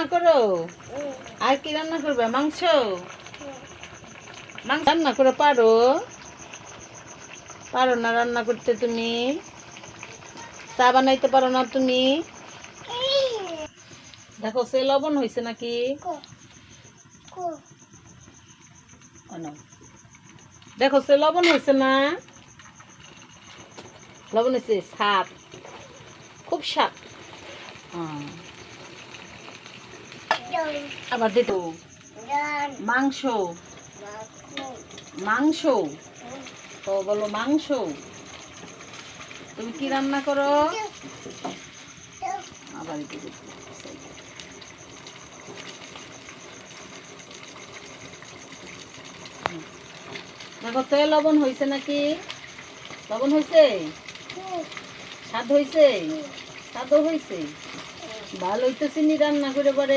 রান্না করো? আর কি রান্না করবে? মাংস? মাংস রান্না করে পারো? পারো না রান্না করতে তুমি? চা বানাইতে পারো না তুমি? দেখো সে লবণ হয়েছে নাকি? দেখো সে লবণ হয়েছে না? লবণ হয়েছে, স্বাদ খুব স্বাদ। আবার দিত মাংস। মাংস তো বলো মাংস। তুমি কি রান্না করো? আবার দেখো তো লবণ হয়েছে নাকি? লবণ হয়েছে? স্বাদ হয়েছে? স্বাদও হয়েছে? ভালো হইতেছে নি রান্না করে পরে।